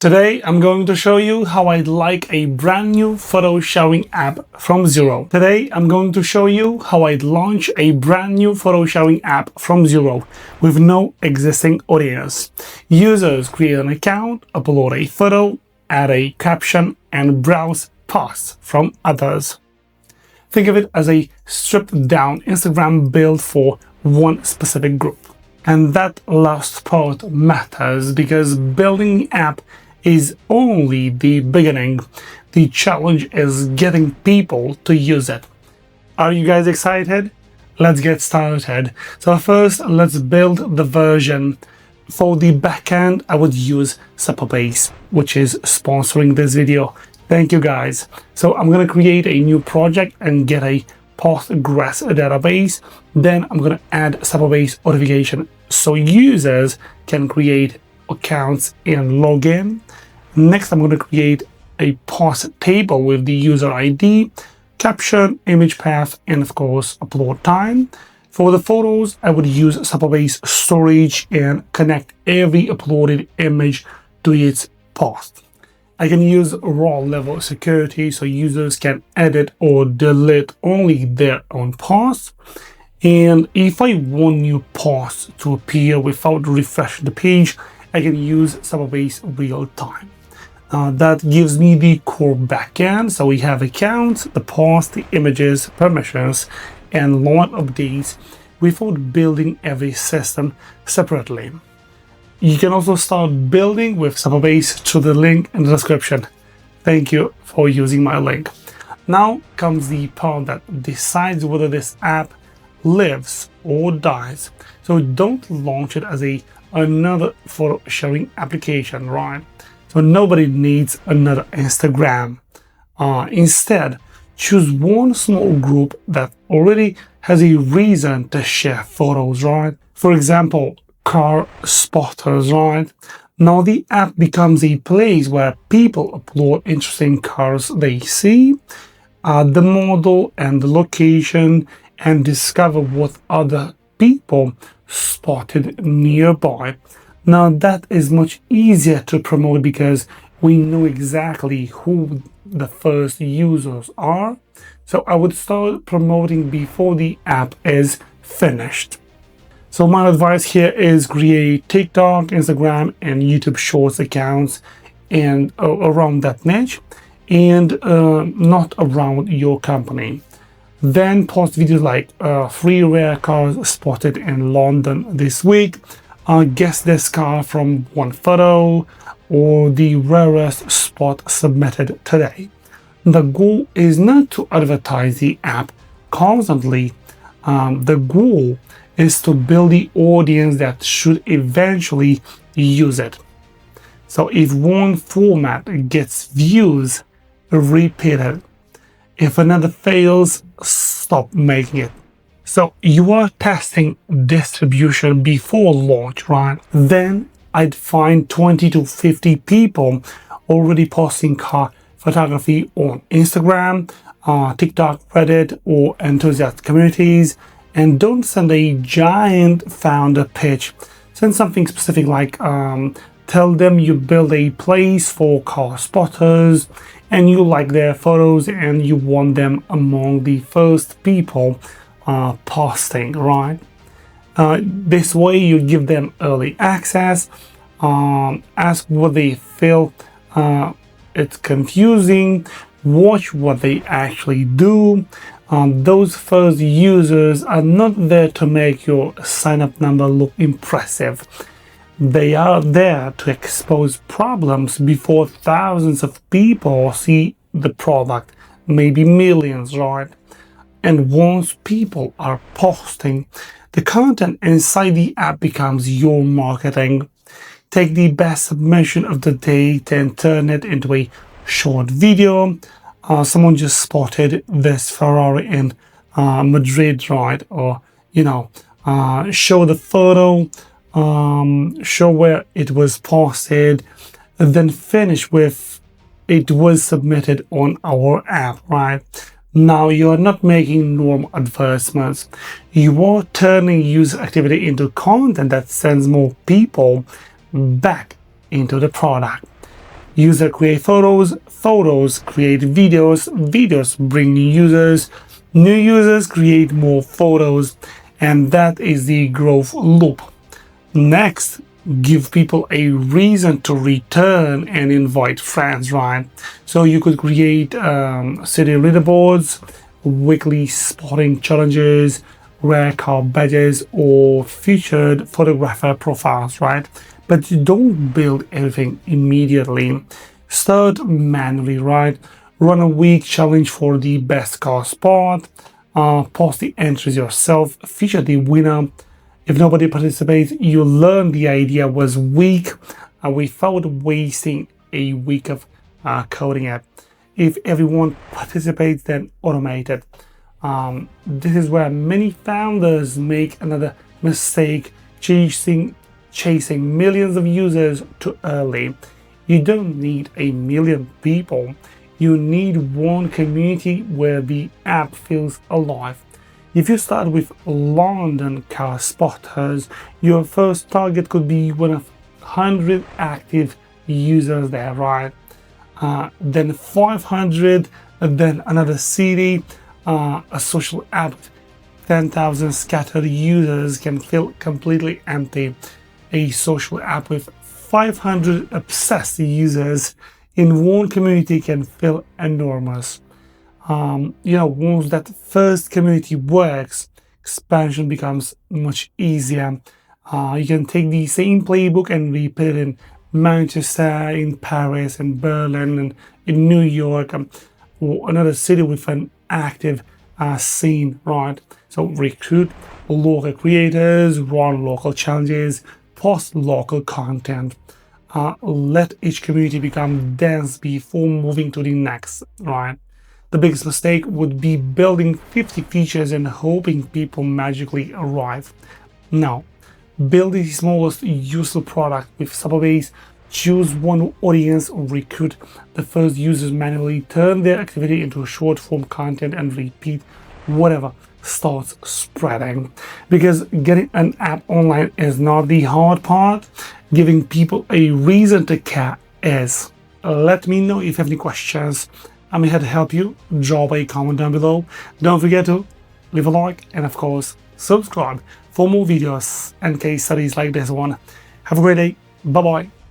Today, I'm going to show you how I'd like a brand new photo sharing app from zero. Today, I'm going to show you how I'd launch a brand new photo sharing app from zero with no existing audience. Users create an account, upload a photo, add a caption, and browse posts from others. Think of it as a stripped down Instagram build for one specific group. And that last part matters because building the app is only the beginning. The challenge is getting people to use it. Are you guys excited? Let's get started. So first, let's build the version. For the backend, I would use Supabase, which is sponsoring this video. Thank you guys. So I'm going to create a new project and get a Postgres database. Then I'm going to add Supabase authentication so users can create accounts and log in. Next, I'm going to create a post table with the user ID, caption, image path, and of course, upload time. For the photos, I would use Supabase storage and connect every uploaded image to its post. I can use raw level security so users can edit or delete only their own posts. And if I want new posts to appear without refreshing the page, I can use Supabase realtime. That gives me the core backend. So we have accounts, the posts, the images, permissions, and log updates without building every system separately. You can also start building with Supabase through the link in the description. Thank you for using my link. Now comes the part that decides whether this app lives or dies. So don't launch it as another photo sharing application, right? So nobody needs another Instagram. Instead, choose one small group that already has a reason to share photos, right? For example, car spotters, right? Now the app becomes a place where people upload interesting cars they see, the model and the location, and discover what other people spotted nearby. Now that is much easier to promote because we know exactly who the first users are. So I would start promoting before the app is finished. So my advice here is create TikTok, Instagram, and YouTube Shorts accounts and around that niche and not around your company. Then post videos like 3 rare cars spotted in London this week. Guess this car from one photo, or the rarest spot submitted today. The goal is not to advertise the app constantly. The goal is to build the audience that should eventually use it. So if one format gets views, repeat it. If another fails, stop making it. So you are testing distribution before launch, right? Then I'd find 20 to 50 people already posting car photography on Instagram, TikTok, Reddit, or enthusiast communities. And don't send a giant founder pitch. Send something specific like tell them you build a place for car spotters and you like their photos and you want them among the first people posting, right? This way you give them early access, ask what they feel it's confusing, watch what they actually do. Those first users are not there to make your sign-up number look impressive. They are there to expose problems before thousands of people see the product, maybe millions, right? And once people are posting, the content inside the app becomes your marketing. Take the best submission of the day and turn it into a short video. Someone just spotted this Ferrari in Madrid, right? Or, show the photo, show where it was posted, and then finish with it was submitted on our app, right? Now you're not making normal advertisements. You are turning user activity into content that sends more people back into the product. User create photos, photos create videos, videos bring new users create more photos, and that is the growth loop. Next, give people a reason to return and invite friends, right? So you could create city leaderboards, weekly spotting challenges, rare car badges, or featured photographer profiles, right? But you don't build everything immediately. Start manually, right? Run a week challenge for the best car spot, post the entries yourself, feature the winner. If nobody participates, you learn the idea was weak without wasting a week of coding it. If everyone participates, then automate it. This is where many founders make another mistake, chasing millions of users too early. You don't need a million people. You need one community where the app feels alive. If you start with London car spotters, your first target could be one of 100 active users there, right? Then 500, then another city, a social app with 10,000 scattered users can feel completely empty. A social app with 500 obsessed users in one community can feel enormous. Once that first community works, expansion becomes much easier. You can take the same playbook and repeat it in Manchester, in Paris, in Berlin, and in New York, or another city with an active scene, right? So recruit local creators, run local challenges, post local content. Let each community become dense before moving to the next, right? The biggest mistake would be building 50 features and hoping people magically arrive. No, build the smallest useful product with Supabase, choose one audience, recruit the first users manually, turn their activity into short form content, and repeat whatever starts spreading. Because getting an app online is not the hard part, giving people a reason to care is. Let me know if you have any questions. I'm here to help you. Drop a comment down below. Don't forget to leave a like and of course subscribe for more videos and case studies like this one. Have a great day. Bye bye.